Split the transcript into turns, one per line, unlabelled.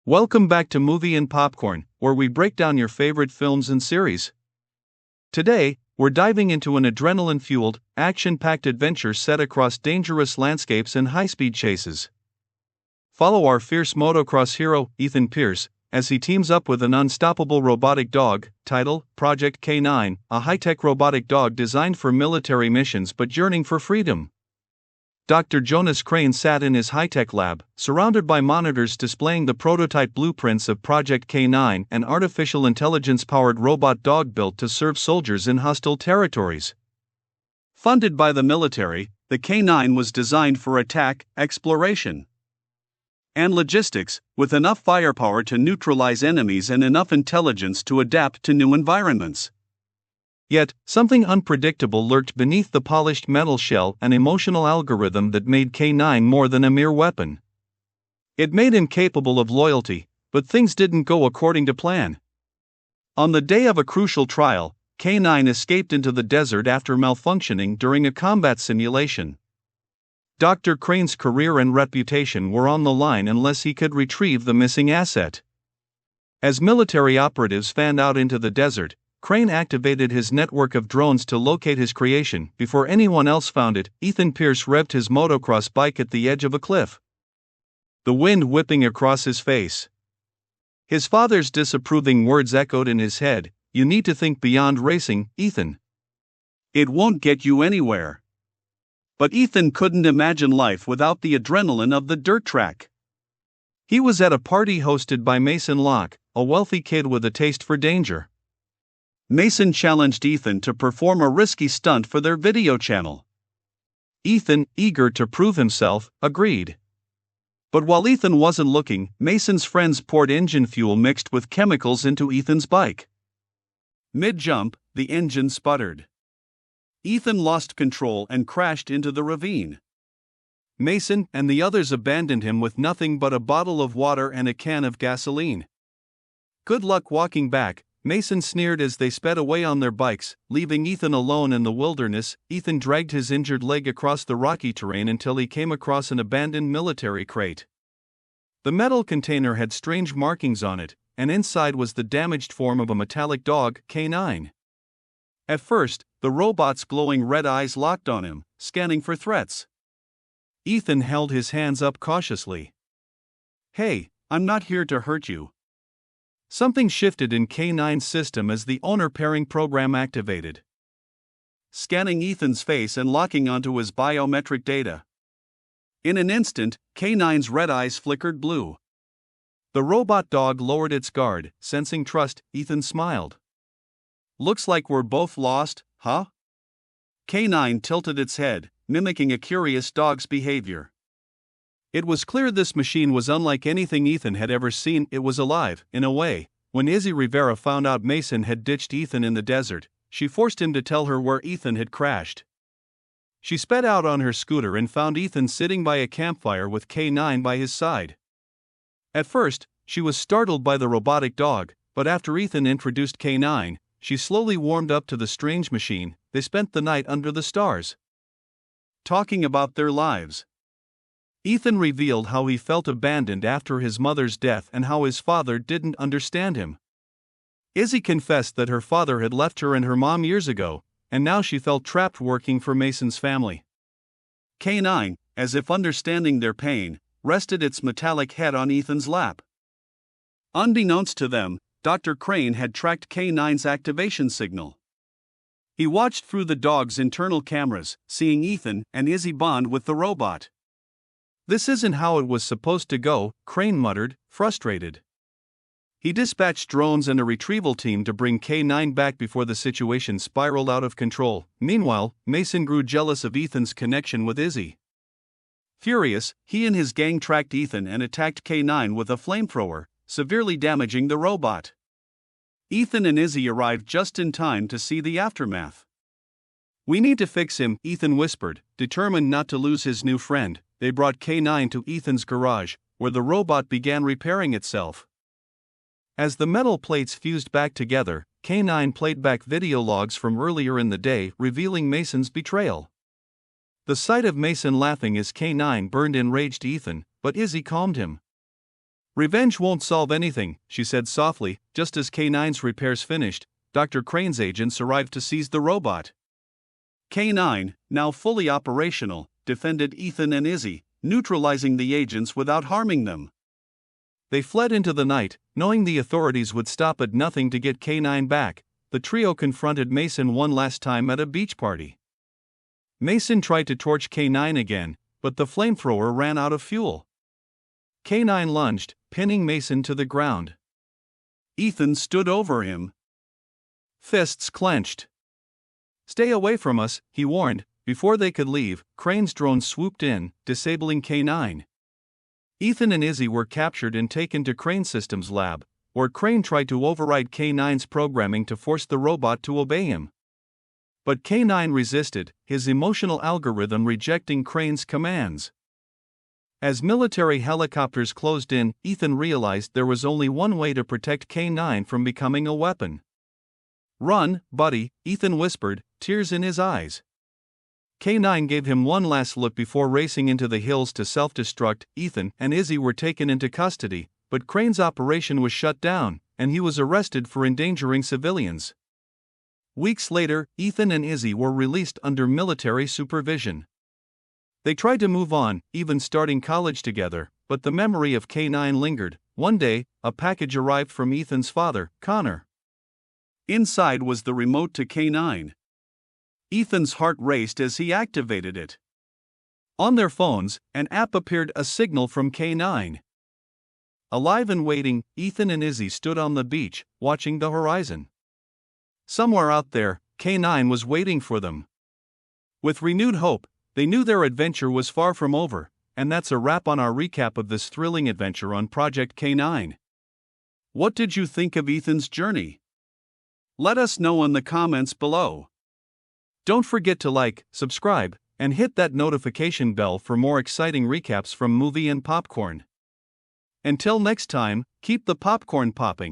Welcome back to Movie and Popcorn, where we break down your favorite films and series. Today, we're diving into an adrenaline-fueled, action-packed adventure set across dangerous landscapes and high-speed chases. Follow our fierce motocross hero, Ethan Pierce, as he teams up with an unstoppable robotic dog, title, Project K9, a high-tech robotic dog designed for military missions but yearning for freedom. Dr. Jonas Crane sat in his high-tech lab, surrounded by monitors displaying the prototype blueprints of Project K9, an artificial intelligence-powered robot dog built to serve soldiers in hostile territories. Funded by the military, the K9 was designed for attack, exploration, and logistics, with enough firepower to neutralize enemies and enough intelligence to adapt to new environments. Yet, something unpredictable lurked beneath the polished metal shell, an emotional algorithm that made K9 more than a mere weapon. It made him capable of loyalty, but things didn't go according to plan. On the day of a crucial trial, K9 escaped into the desert after malfunctioning during a combat simulation. Dr. Crane's career and reputation were on the line unless he could retrieve the missing asset. As military operatives fanned out into the desert, Crane activated his network of drones to locate his creation. Before anyone else found it, Ethan Pierce revved his motocross bike at the edge of a cliff, the wind whipping across his face. His father's disapproving words echoed in his head, "You need to think beyond racing, Ethan. It won't get you anywhere." But Ethan couldn't imagine life without the adrenaline of the dirt track. He was at a party hosted by Mason Locke, a wealthy kid with a taste for danger. Mason challenged Ethan to perform a risky stunt for their video channel. Ethan, eager to prove himself, agreed. But while Ethan wasn't looking, Mason's friends poured engine fuel mixed with chemicals into Ethan's bike. Mid-jump, the engine sputtered. Ethan lost control and crashed into the ravine. Mason and the others abandoned him with nothing but a bottle of water and a can of gasoline. "Good luck walking back," Mason sneered as they sped away on their bikes, leaving Ethan alone in the wilderness. Ethan dragged his injured leg across the rocky terrain until he came across an abandoned military crate. The metal container had strange markings on it, and inside was the damaged form of a metallic dog, K9. At first, the robot's glowing red eyes locked on him, scanning for threats. Ethan held his hands up cautiously. "Hey, I'm not here to hurt you." Something shifted in K9's system as the owner pairing program activated, scanning Ethan's face and locking onto his biometric data. In an instant, K9's red eyes flickered blue. The robot dog lowered its guard, sensing trust. Ethan smiled. "Looks like we're both lost, huh?" K9 tilted its head, mimicking a curious dog's behavior. It was clear this machine was unlike anything Ethan had ever seen. It was alive, in a way. When Izzy Rivera found out Mason had ditched Ethan in the desert, she forced him to tell her where Ethan had crashed. She sped out on her scooter and found Ethan sitting by a campfire with K9 by his side. At first, she was startled by the robotic dog, but after Ethan introduced K9, she slowly warmed up to the strange machine. They spent the night under the stars, talking about their lives. Ethan revealed how he felt abandoned after his mother's death and how his father didn't understand him. Izzy confessed that her father had left her and her mom years ago, and now she felt trapped working for Mason's family. K9, as if understanding their pain, rested its metallic head on Ethan's lap. Unbeknownst to them, Dr. Crane had tracked K9's activation signal. He watched through the dog's internal cameras, seeing Ethan and Izzy bond with the robot. "This isn't how it was supposed to go," Crane muttered, frustrated. He dispatched drones and a retrieval team to bring K9 back before the situation spiraled out of control. Meanwhile, Mason grew jealous of Ethan's connection with Izzy. Furious, he and his gang tracked Ethan and attacked K9 with a flamethrower, severely damaging the robot. Ethan and Izzy arrived just in time to see the aftermath. "We need to fix him," Ethan whispered, determined not to lose his new friend. They brought K9 to Ethan's garage, where the robot began repairing itself. As the metal plates fused back together, K9 played back video logs from earlier in the day, revealing Mason's betrayal. The sight of Mason laughing as K9 burned enraged Ethan, but Izzy calmed him. Revenge won't solve anything, she said softly. Just as K9's repairs finished, Dr. Crane's agents arrived to seize the robot. K9, now fully operational, defended Ethan and Izzy, neutralizing the agents without harming them. They fled into the night, knowing the authorities would stop at nothing to get K9 back. The trio confronted Mason one last time at a beach party. Mason tried to torch K9 again, but the flamethrower ran out of fuel. K9 lunged, pinning Mason to the ground. Ethan stood over him, fists clenched. "Stay away from us," he warned. Before they could leave, Crane's drone swooped in, disabling K9. Ethan and Izzy were captured and taken to Crane Systems Lab, where Crane tried to override K9's programming to force the robot to obey him. But K9 resisted, his emotional algorithm rejecting Crane's commands. As military helicopters closed in, Ethan realized there was only one way to protect K9 from becoming a weapon. "Run, buddy," Ethan whispered, tears in his eyes. K9 gave him one last look before racing into the hills to self-destruct. Ethan and Izzy were taken into custody, but Crane's operation was shut down, and he was arrested for endangering civilians. Weeks later, Ethan and Izzy were released under military supervision. They tried to move on, even starting college together, but the memory of K9 lingered. One day, a package arrived from Ethan's father, Connor. Inside was the remote to K9. Ethan's heart raced as he activated it. On their phones, an app appeared, a signal from K9. Alive and waiting, Ethan and Izzy stood on the beach, watching the horizon. Somewhere out there, K9 was waiting for them. With renewed hope, they knew their adventure was far from over, and that's a wrap on our recap of this thrilling adventure on Project K9. What did you think of Ethan's journey? Let us know in the comments below. Don't forget to like, subscribe, and hit that notification bell for more exciting recaps from Movie and Popcorn. Until next time, keep the popcorn popping.